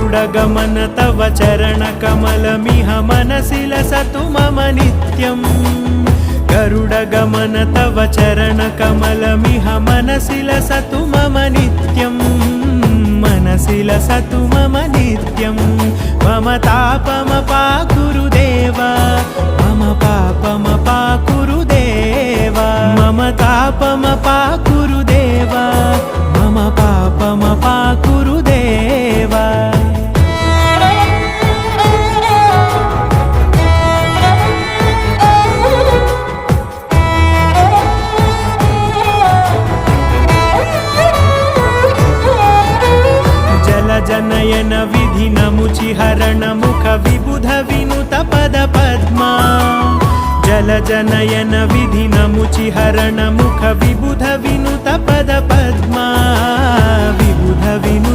गरुडगमन तव चरणकमलमिह मनसि लसतु मम नित्यम् गरुडगमन तव चरणकमलमिह मनसि लसतु मम नित्यम् मनसि लसतु मम नित्यम् मम तापमपाकुरु देव मम पापमपाकुरु देव मम तापमपाकुरु देव मम पापमपाकुरु देव जनयन विधिनमुचिहरण मुख विबुध विनुत पद पद्मा जल जनयन विधिनमुचिहरण मुख विबुध विनुत पद पद्मा विबुध विनुत